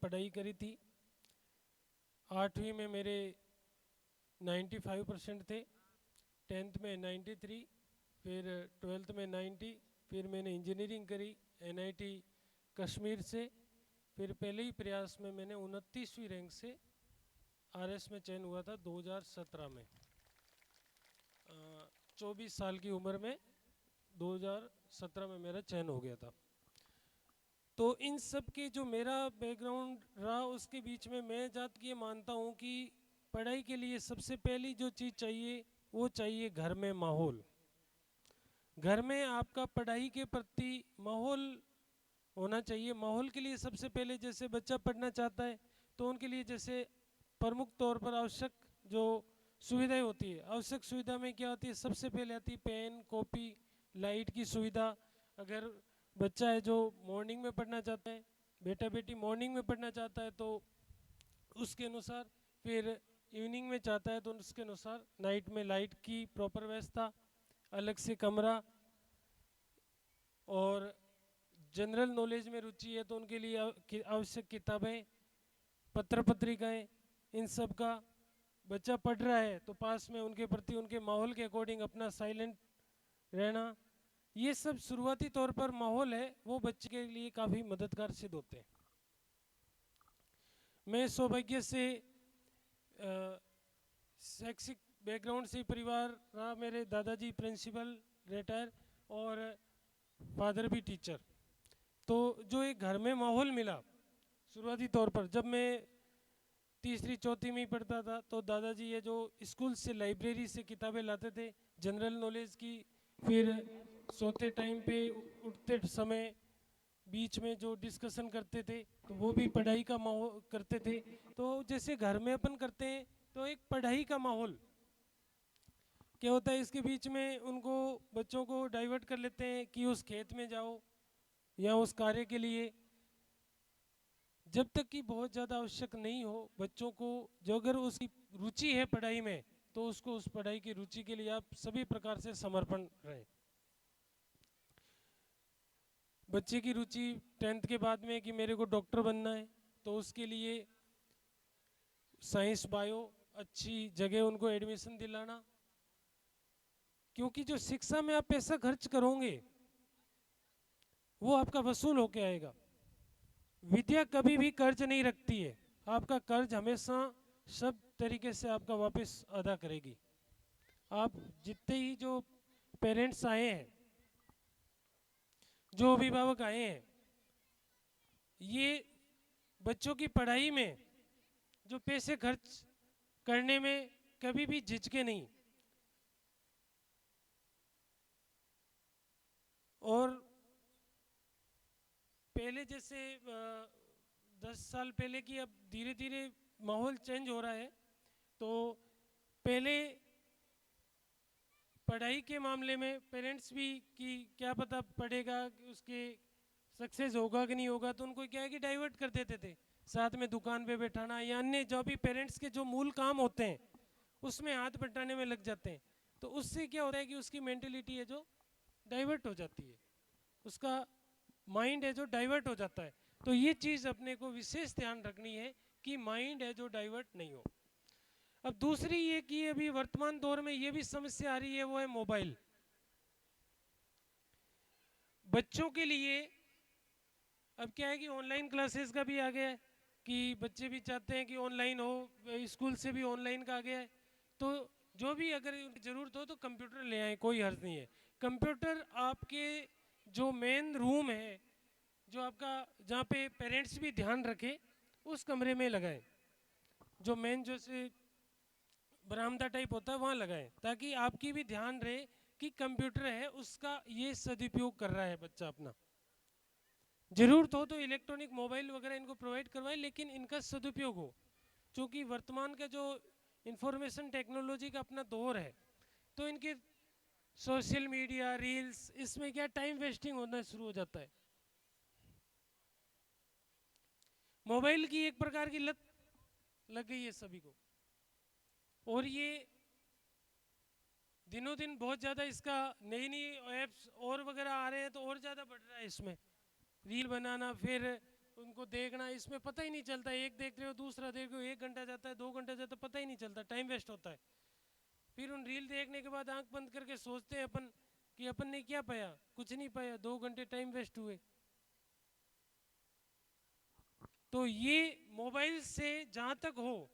पढ़ाई करी थी। 8वीं में मेरे 95% थे, 10th में 93, फिर 12th में 90, फिर मैंने इंजीनियरिंग करी NIT कश्मीर से। फिर पहले ही प्रयास में मैंने 29वीं रैंक से RS में चयन हुआ था 2017 में। 24 साल की उम्र में 2017 में मेरा चयन हो गया था। तो इन सब के जो मेरा बैकग्राउंड रहा उसके बीच में मैं जात ये मानता हूँ कि पढ़ाई के लिए सबसे पहली जो चीज़ चाहिए वो चाहिए घर में माहौल। घर में आपका पढ़ाई के प्रति माहौल होना चाहिए। माहौल के लिए सबसे पहले जैसे बच्चा पढ़ना चाहता है तो उनके लिए जैसे प्रमुख तौर पर आवश्यक जो सुविधाएं होती है, आवश्यक सुविधा में क्या होती है, सबसे पहले आती है पेन, कॉपी, लाइट की सुविधा। अगर बच्चा है जो मॉर्निंग में पढ़ना चाहता है, बेटा बेटी मॉर्निंग में पढ़ना चाहता है तो उसके अनुसार, फिर इवनिंग में चाहता है तो उसके अनुसार नाइट में लाइट की प्रॉपर व्यवस्था, अलग से कमरा। और जनरल नॉलेज में रुचि है तो उनके लिए आवश्यक किताबें, पत्र पत्रिकाएं, इन सब का। बच्चा पढ़ रहा है तो पास में उनके प्रति उनके माहौल के अकॉर्डिंग अपना साइलेंट रहना, ये सब शुरुआती तौर पर माहौल है वो बच्चे के लिए काफ़ी मददगार सिद्ध होते हैं। मैं सौभाग्य से शैक्षिक बैकग्राउंड से परिवार रहा। मेरे दादाजी प्रिंसिपल रिटायर और फादर भी टीचर। तो जो एक घर में माहौल मिला शुरुआती तौर पर, जब मैं तीसरी चौथी में ही पढ़ता था तो दादाजी ये जो स्कूल से लाइब्रेरी से किताबें लाते थे जनरल नॉलेज की, फिर सोते टाइम पे उठते समय बीच में जो डिस्कशन करते थे तो वो भी पढ़ाई का माहौल करते थे। तो जैसे घर में अपन करते हैं तो एक पढ़ाई का माहौल क्या होता है, इसके बीच में उनको बच्चों को डाइवर्ट कर लेते हैं कि उस खेत में जाओ या उस कार्य के लिए, जब तक कि बहुत ज़्यादा आवश्यक नहीं हो बच्चों को। जो अगर उसकी रुचि है पढ़ाई में तो उसको उस पढ़ाई की रुचि के लिए आप सभी प्रकार से समर्पण रहें। बच्चे की रुचि 10th के बाद में कि मेरे को डॉक्टर बनना है तो उसके लिए साइंस बायो अच्छी जगह उनको एडमिशन दिलाना, क्योंकि जो शिक्षा में आप पैसा खर्च करोगे वो आपका वसूल होके आएगा। विद्या कभी भी कर्ज नहीं रखती है, आपका कर्ज हमेशा सब तरीके से आपका वापस अदा करेगी। आप जितने ही जो पेरेंट्स आए हैं, जो अभिभावक आए हैं, ये बच्चों की पढ़ाई में जो पैसे खर्च करने में कभी भी झिझके नहीं। और पहले जैसे 10 साल पहले की अब धीरे धीरे माहौल चेंज हो रहा है। तो पहले पढ़ाई के मामले में पेरेंट्स भी कि क्या पता पढ़ेगा उसके सक्सेस होगा कि नहीं होगा, तो उनको क्या है कि डाइवर्ट कर देते थे, साथ में दुकान पे बैठाना या अन्य जो भी पेरेंट्स के जो मूल काम होते हैं उसमें हाथ बटाने में लग जाते हैं। तो उससे क्या होता है कि उसकी मेंटेलिटी है जो डाइवर्ट हो जाती है, उसका माइंड है जो डाइवर्ट हो जाता है। तो ये चीज़ अपने को विशेष ध्यान रखनी है कि माइंड है जो डाइवर्ट नहीं हो। अब दूसरी ये कि अभी वर्तमान दौर में ये भी समस्या आ रही है, वो है मोबाइल। बच्चों के लिए अब क्या है कि ऑनलाइन क्लासेस का भी आ गया है कि बच्चे भी चाहते हैं कि ऑनलाइन हो, स्कूल से भी ऑनलाइन का आ गया है। तो जो भी अगर ज़रूरत हो तो कंप्यूटर ले आए, कोई हर्ज नहीं है। कंप्यूटर आपके जो मेन रूम है, जो आपका जहाँ पे पेरेंट्स भी ध्यान रखें, उस कमरे में लगाएं। जो मेन जैसे बरामदा टाइप होता है वहाँ लगाएं, ताकि आपकी भी ध्यान रहे कि कंप्यूटर है उसका ये सदुपयोग कर रहा है बच्चा अपना। जरूरत हो तो इलेक्ट्रॉनिक मोबाइल वगैरह इनको प्रोवाइड करवाएं, लेकिन इनका सदुपयोग हो। क्योंकि वर्तमान का जो इंफॉर्मेशन टेक्नोलॉजी का अपना दौर है, तो इनके सोशल मीडिया रील्स इसमें क्या टाइम वेस्टिंग होना शुरू हो जाता है। मोबाइल की एक प्रकार की लत लग गई है सभी को, और ये दिनों दिन बहुत ज़्यादा इसका नई नई ऐप्स और वगैरह आ रहे हैं तो और ज़्यादा बढ़ रहा है इसमें। रील बनाना, फिर उनको देखना, इसमें पता ही नहीं चलता, एक देख रहे हो दूसरा देख रहे हो, 1 घंटा जाता है 2 घंटा जाता है, पता ही नहीं चलता, टाइम वेस्ट होता है। फिर उन रील देखने के बाद आंख बंद करके सोचते हैं अपन कि अपन ने क्या पाया, कुछ नहीं पाया, 2 घंटे टाइम वेस्ट हुए। तो ये मोबाइल से जहाँ तक हो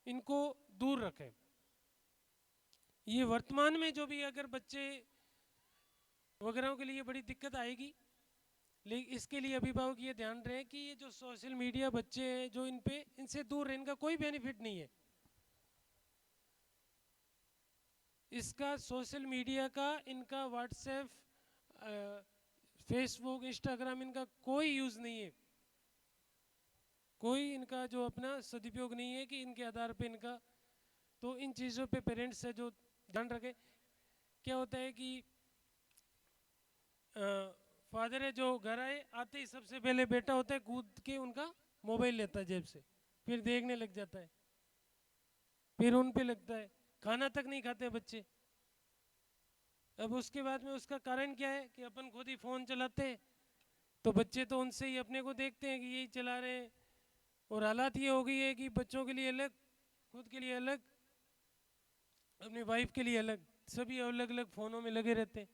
इनको दूर रखें। ये वर्तमान में जो भी अगर बच्चे वगैरह के लिए बड़ी दिक्कत आएगी, लेकिन इसके लिए अभिभावक ये ध्यान रहे कि ये जो सोशल मीडिया बच्चे हैं जो इन पे, इनसे दूर रहे, इनका कोई बेनिफिट नहीं है। इसका सोशल मीडिया का, इनका व्हाट्सएप, फेसबुक, इंस्टाग्राम, इनका कोई यूज़ नहीं है, कोई इनका जो अपना सदुपयोग नहीं है कि इनके आधार पे इनका। तो इन चीज़ों पे पेरेंट्स है जो ध्यान रखें। क्या होता है कि फादर है जो घर आए आते ही सबसे पहले बेटा होता है कूद के उनका मोबाइल लेता है जेब से, फिर देखने लग जाता है, फिर उन पे लगता है, खाना तक नहीं खाते बच्चे। अब उसके बाद में उसका कारण क्या है कि अपन खुद ही फ़ोन चलाते हैं, तो बच्चे तो उनसे ही अपने को देखते हैं कि यही चला रहे हैं। और हालात ये हो गई है कि बच्चों के लिए अलग, खुद के लिए अलग, अपनी वाइफ के लिए अलग, सभी अलग अलग फ़ोनों में लगे रहते हैं।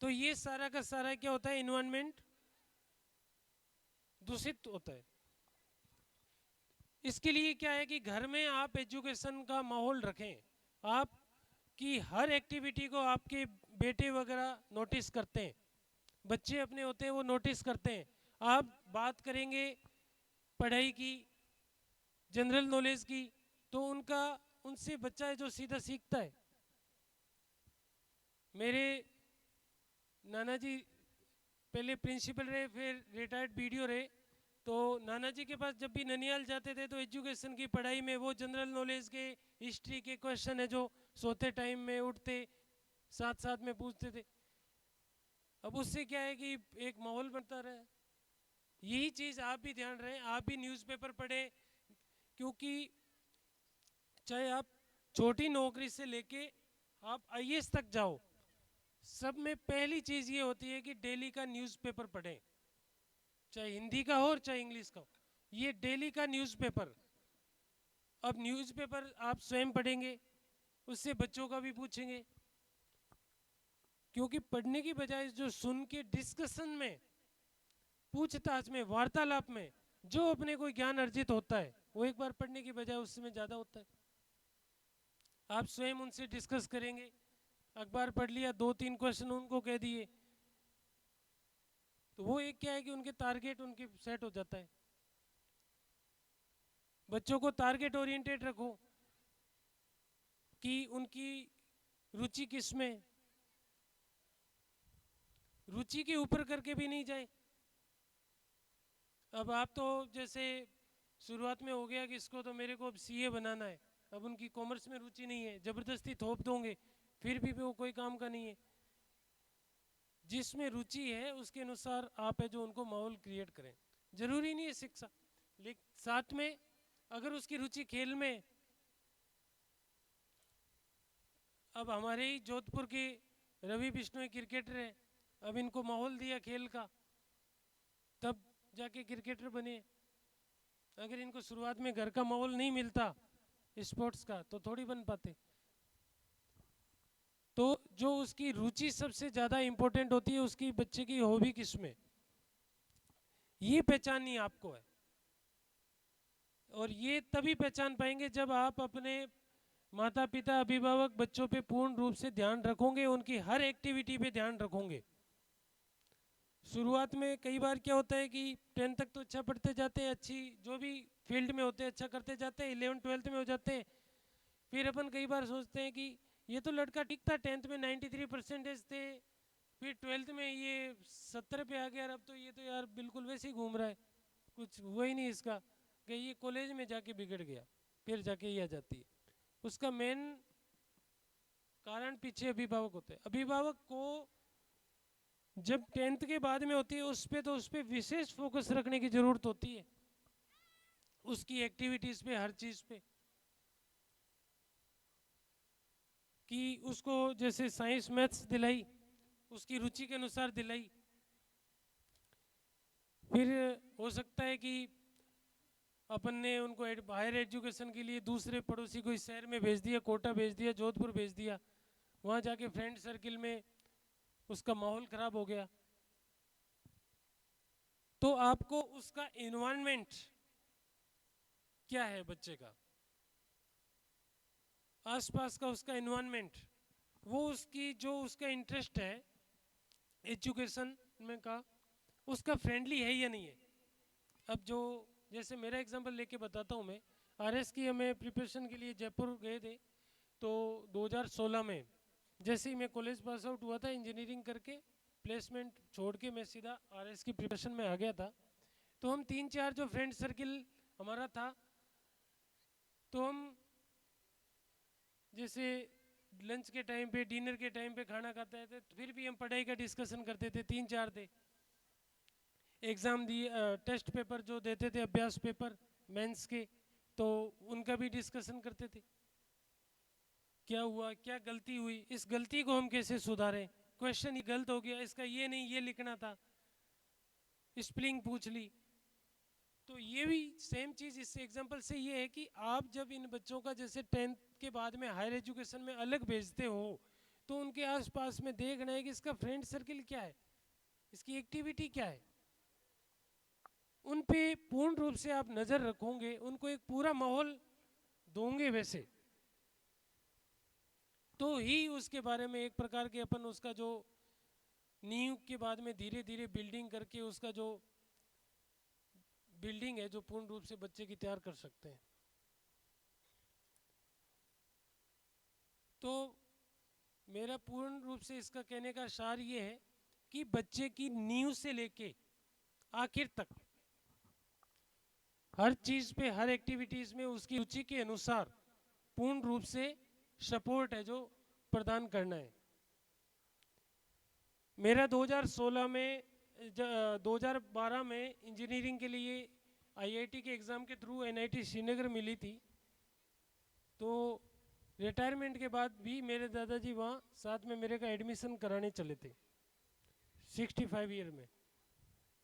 तो ये सारा का सारा क्या होता है, इन्वायरमेंट दूषित होता है। इसके लिए क्या है कि घर में आप एजुकेशन का माहौल रखें, आप कि हर एक्टिविटी को आपके बेटे वगैरह नोटिस करते हैं, बच्चे अपने होते हैं वो नोटिस करते हैं। आप बात करेंगे पढ़ाई की, जनरल नॉलेज की, तो उनका, उनसे बच्चा है जो सीधा सीखता है। मेरे नाना जी पहले प्रिंसिपल रहे, फिर रिटायर्ड बीडीओ रहे। तो नाना जी के पास जब भी ननियाल जाते थे तो एजुकेशन की पढ़ाई में वो जनरल नॉलेज के, हिस्ट्री के क्वेश्चन है जो सोते टाइम में उठते साथ साथ में पूछते थे। अब उससे क्या है कि एक माहौल बनता रहा। यही चीज़ आप भी ध्यान रहे, आप भी न्यूज़पेपर पढ़ें, क्योंकि चाहे आप छोटी नौकरी से लेके आप आईएएस तक जाओ, सब में पहली चीज़ ये होती है कि डेली का न्यूज़पेपर पढ़ें, चाहे हिंदी का हो और चाहे इंग्लिश का हो, ये डेली का न्यूज़पेपर। अब न्यूज़पेपर आप स्वयं पढ़ेंगे, उससे बच्चों का भी पूछेंगे, क्योंकि पढ़ने की बजाय जो सुन के डिस्कशन में, पूछताछ में, वार्तालाप में जो अपने को ज्ञान अर्जित होता है वो एक बार पढ़ने की बजाय उसमें ज़्यादा होता है। आप स्वयं उनसे डिस्कस करेंगे, अखबार पढ़ लिया, 2-3 क्वेश्चन उनको कह दिए, तो वो एक क्या है कि उनके टारगेट उनके सेट हो जाता है। बच्चों को टारगेट ओरिएंटेड रखो कि उनकी रुचि किस में, रुचि के ऊपर करके भी नहीं जाए। अब आप तो जैसे शुरुआत में हो गया कि इसको तो मेरे को अब सीए बनाना है, अब उनकी कॉमर्स में रुचि नहीं है, ज़बरदस्ती थोप दोगे फिर भी वो कोई काम का नहीं है। जिसमें रुचि है उसके अनुसार आप है जो उनको माहौल क्रिएट करें। जरूरी नहीं है शिक्षा, लेकिन साथ में अगर उसकी रुचि खेल में, अब हमारे ही जोधपुर के रवि बिश्नोई क्रिकेटर हैं, अब इनको माहौल दिया खेल का, तब जाके क्रिकेटर बने। अगर इनको शुरुआत में घर का माहौल नहीं मिलता स्पोर्ट्स का तो थोड़ी बन पाते। तो जो उसकी रुचि सबसे ज़्यादा इंपॉर्टेंट होती है, उसकी बच्चे की हॉबी किस में, ये पहचाननी आपको है। और ये तभी पहचान पाएंगे जब आप अपने माता पिता, अभिभावक बच्चों पे पूर्ण रूप से ध्यान रखोगे, उनकी हर एक्टिविटी पे ध्यान रखोगे। शुरुआत में कई बार क्या होता है कि 10 तक तो अच्छा पढ़ते जाते हैं, अच्छी जो भी फील्ड में होते हैं अच्छा करते जाते हैं, 11-12 में हो जाते हैं। फिर अपन कई बार सोचते हैं कि ये तो लड़का ठीक था, 10th में 93% थे, फिर 12th में ये 70 पे आ गया, अब तो ये तो यार बिल्कुल वैसे ही घूम रहा है, कुछ हुआ ही नहीं इसका, कि ये कॉलेज में जाके बिगड़ गया। फिर जाके ये आ जाती है। उसका मेन कारण पीछे अभिभावक होते हैं। अभिभावक को जब 10th के बाद में होती है उस पर विशेष फोकस रखने की जरूरत होती है, उसकी एक्टिविटीज पे, हर चीज पे, कि उसको जैसे साइंस मैथ्स दिलाई, उसकी रुचि के अनुसार दिलाई। फिर हो सकता है कि अपन ने उनको हायर एजुकेशन के लिए दूसरे पड़ोसी कोई शहर में भेज दिया, कोटा भेज दिया, जोधपुर भेज दिया, वहाँ जाके फ्रेंड सर्किल में उसका माहौल ख़राब हो गया। तो आपको उसका एनवायरनमेंट क्या है, बच्चे का आसपास का उसका एनवायरनमेंट, वो उसकी जो उसका इंटरेस्ट है एजुकेशन में का, उसका फ्रेंडली है या नहीं है। अब जो जैसे मेरा एग्जांपल लेके बताता हूँ मैं, आरएस की हमें प्रिपरेशन के लिए जयपुर गए थे। तो 2016 में जैसे ही मैं कॉलेज पास आउट हुआ था इंजीनियरिंग करके, प्लेसमेंट छोड़ के मैं सीधा आरएस की प्रिपरेशन में आ गया था। तो हम 3-4 जो फ्रेंड सर्किल हमारा था, तो हम जैसे लंच के टाइम पे, डिनर के टाइम पे खाना खाते थे, तो फिर भी हम पढ़ाई का डिस्कशन करते थे। 3-4 थे, एग्ज़ाम दिए, टेस्ट पेपर जो देते थे, अभ्यास पेपर मेंस के, तो उनका भी डिस्कशन करते थे। क्या हुआ, क्या गलती हुई, इस गलती को हम कैसे सुधारें, क्वेश्चन ये गलत हो गया, इसका ये नहीं ये लिखना था, स्पेलिंग पूछ ली। तो ये भी सेम चीज़ इस एग्जांपल से ये है कि आप जब इन बच्चों का जैसे 10th के बाद में हायर एजुकेशन में अलग भेजते हो, तो उनके आसपास में देखना है कि इसका फ्रेंड सर्किल क्या है, इसकी एक्टिविटी क्या है, उन पे पूर्ण रूप से आप नज़र रखोगे, उनको एक पूरा माहौल दोगे वैसे, तो ही उसके बारे में एक प्रकार के अपन उसका जो नींव के बाद में धीरे धीरे बिल्डिंग करके उसका जो बिल्डिंग है जो पूर्ण रूप से बच्चे की तैयार कर सकते हैं। तो मेरा पूर्ण रूप से इसका कहने का सार ये है कि बच्चे की नींव से लेके आखिर तक हर चीज़ पे, हर एक्टिविटीज़ में उसकी रुचि के अनुसार पूर्ण रूप से सपोर्ट है जो प्रदान करना है। मेरा 2016 में 2012 में इंजीनियरिंग के लिए आईआईटी के एग्ज़ाम के थ्रू एनआईटी श्रीनगर मिली थी। तो रिटायरमेंट के बाद भी मेरे दादाजी वहाँ साथ में मेरे का एडमिशन कराने चले थे 65 ईयर में।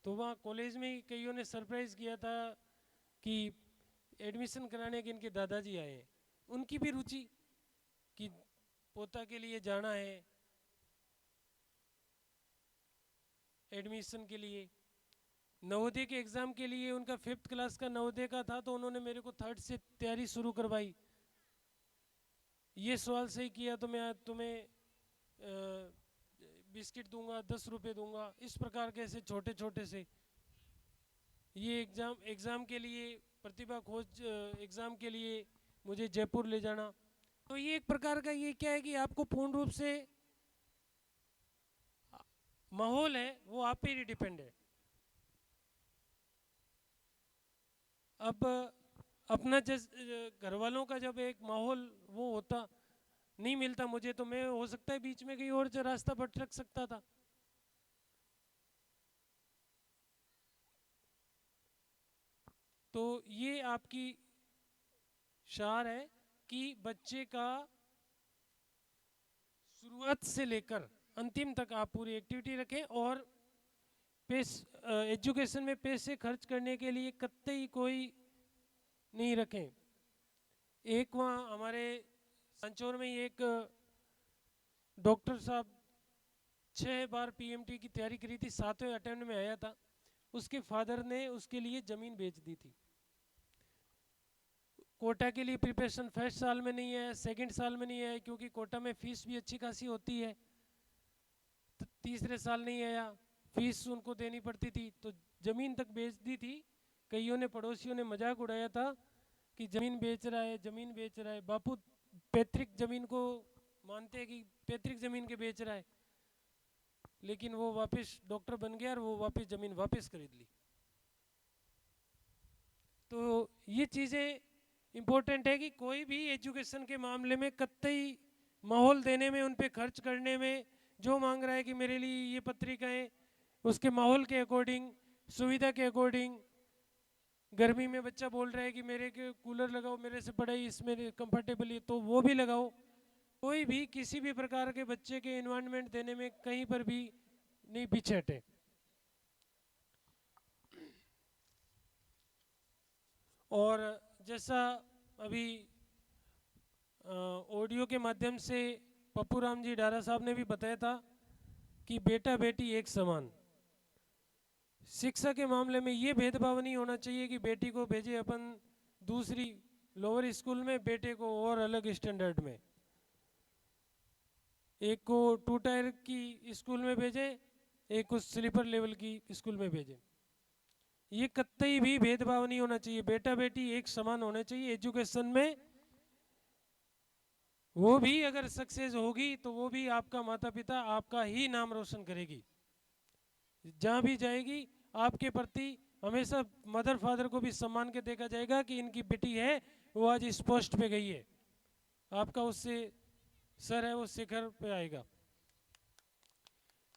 तो वहाँ कॉलेज में ही कईयों ने सरप्राइज़ किया था कि एडमिशन कराने के इनके दादाजी आए हैं। उनकी भी रुचि कि पोता के लिए जाना है एडमिशन के लिए। नवोदय के एग्ज़ाम के लिए उनका 5th क्लास का नवोदय का था, तो उन्होंने मेरे को 3rd से तैयारी शुरू करवाई। ये सवाल सही किया तो मैं तुम्हें बिस्किट दूंगा, 10 रुपये दूंगा, इस प्रकार के ऐसे छोटे छोटे से। ये एग्ज़ाम के लिए प्रतिभा खोज एग्ज़ाम के लिए मुझे जयपुर ले जाना। तो ये एक प्रकार का ये क्या है कि आपको पूर्ण रूप से माहौल है वो आप पे ही डिपेंड है। अब अपना घर वालों का जब एक माहौल वो होता नहीं मिलता मुझे, तो मैं हो सकता है बीच में कहीं और जो रास्ता भटक सकता था। तो ये आपकी शार है कि बच्चे का शुरुआत से लेकर अंतिम तक आप पूरी एक्टिविटी रखें, और एजुकेशन में पैसे खर्च करने के लिए कतई कोई नहीं रखें। एक वहाँ हमारे संचौर में एक डॉक्टर साहब 6 बार पीएमटी की तैयारी करी थी, 7वें अटेम्प्ट में आया था। उसके फादर ने उसके लिए ज़मीन बेच दी थी। कोटा के लिए प्रिपरेशन फर्स्ट साल में नहीं है, सेकंड साल में नहीं है, क्योंकि कोटा में फ़ीस भी अच्छी खासी होती है। तीसरे साल नहीं आया, फीस उनको देनी पड़ती थी, तो ज़मीन तक बेच दी थी। कईयों ने, पड़ोसियों ने मजाक उड़ाया था कि ज़मीन बेच रहा है, ज़मीन बेच रहा है। बापू पैतृक ज़मीन को मानते हैं कि पैतृक ज़मीन के बेच रहा है, लेकिन वो वापस डॉक्टर बन गया और वो वापस ज़मीन वापस खरीद ली। तो ये चीज़ें इम्पोर्टेंट है कि कोई भी एजुकेशन के मामले में कतई माहौल देने में, उन पे खर्च करने में, जो मांग रहा है कि मेरे लिए ये पत्रिकाएं उसके माहौल के अकॉर्डिंग, सुविधा के अकॉर्डिंग, गर्मी में बच्चा बोल रहा है कि मेरे के कूलर लगाओ, मेरे से पढ़ाई इसमें कंफर्टेबल है, तो वो भी लगाओ। कोई भी किसी भी प्रकार के बच्चे के इन्वायरमेंट देने में कहीं पर भी नहीं पीछे हटे। और जैसा अभी ऑडियो के माध्यम से पप्पू राम जी डारा साहब ने भी बताया था कि बेटा बेटी एक समान। शिक्षा के मामले में ये भेदभाव नहीं होना चाहिए कि बेटी को भेजे अपन दूसरी लोअर स्कूल में, बेटे को और अलग स्टैंडर्ड में, एक को 2 टायर की स्कूल में भेजे, एक को स्लीपर लेवल की स्कूल में भेजे। ये कतई भी भेदभाव नहीं होना चाहिए, बेटा बेटी एक समान होने चाहिए एजुकेशन में। वो भी अगर सक्सेस होगी तो वो भी आपका माता पिता आपका ही नाम रोशन करेगी, जहां भी जाएगी आपके प्रति हमेशा मदर फादर को भी सम्मान के देखा जाएगा कि इनकी बेटी है वो आज इस पोस्ट पे गई है, आपका उससे सर है वो शिखर पे आएगा।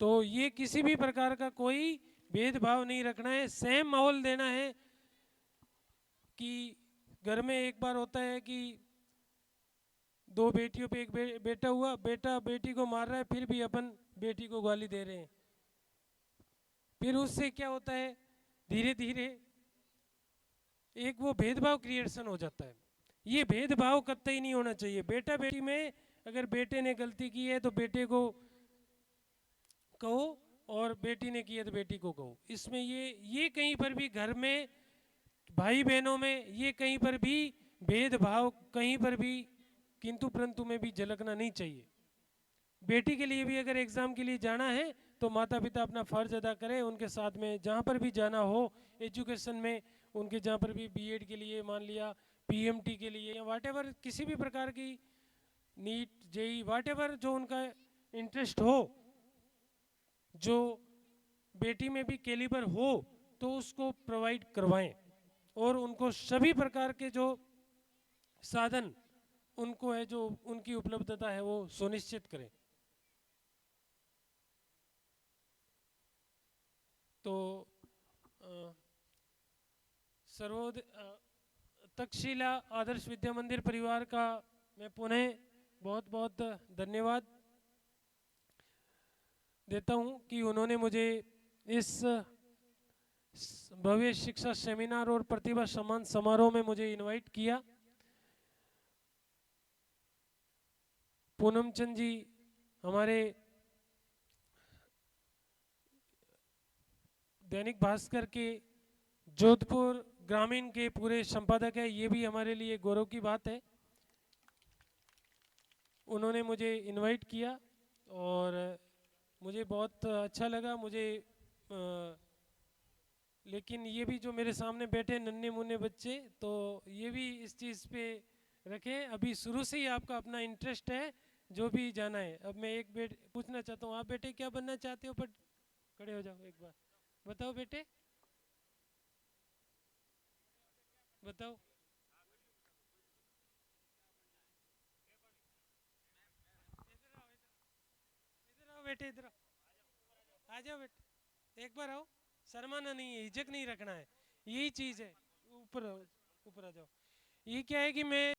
तो ये किसी भी प्रकार का कोई भेदभाव नहीं रखना है, सेम माहौल देना है। कि घर में एक बार होता है कि 2 बेटियों पे एक बेटा हुआ, बेटा बेटी को मार रहा है, फिर भी अपन बेटी को गाली दे रहे हैं। फिर उससे क्या होता है, धीरे धीरे एक वो भेदभाव क्रिएशन हो जाता है। ये भेदभाव कतई नहीं होना चाहिए। बेटा बेटी में अगर बेटे ने गलती की है तो बेटे को कहो, और बेटी ने की है तो बेटी को कहो। इसमें ये कहीं पर भी घर में भाई बहनों में ये कहीं पर भी भेदभाव कहीं पर भी किंतु परंतु में भी झलकना नहीं चाहिए। बेटी के लिए भी अगर एग्ज़ाम के लिए जाना है तो माता पिता अपना फ़र्ज अदा करें, उनके साथ में जहाँ पर भी जाना हो एजुकेशन में, उनके जहाँ पर भी बीएड के लिए मान लिया, पीएमटी के लिए या वाट एवर किसी भी प्रकार की नीट जेई वाट एवर जो उनका इंटरेस्ट हो, जो बेटी में भी कैलिबर हो तो उसको प्रोवाइड करवाएं, और उनको सभी प्रकार के जो साधन उनको है जो उनकी उपलब्धता है वो सुनिश्चित करें। तो सर्वोदय तक्षशिला आदर्श विद्या मंदिर परिवार का मैं पुनः बहुत बहुत धन्यवाद देता हूं कि उन्होंने मुझे इस भव्य शिक्षा सेमिनार और प्रतिभा सम्मान समारोह में मुझे इनवाइट किया। पूनम चंद जी हमारे दैनिक भास्कर के जोधपुर ग्रामीण के पूरे संपादक है, ये भी हमारे लिए गौरव की बात है। उन्होंने मुझे इनवाइट किया और मुझे बहुत अच्छा लगा। मुझे लेकिन ये भी जो मेरे सामने बैठे नन्हे मुन्ने बच्चे, तो ये भी इस चीज़ पे रखें, अभी शुरू से ही आपका अपना इंटरेस्ट है जो भी जाना है। अब मैं एक पूछना चाहता हूँ, आप बेटे क्या बनना चाहते हो? पर खड़े हो जाओ, एक बार बताओ बेटे, बताओ। इधर आओ बेटे, इधर आओ, आ जाओ बेटे, एक बार आओ। शर्माना नहीं है, हिचक नहीं रखना है, यही चीज़ है। ऊपर ऊपर आ जाओ। ये क्या है कि मैं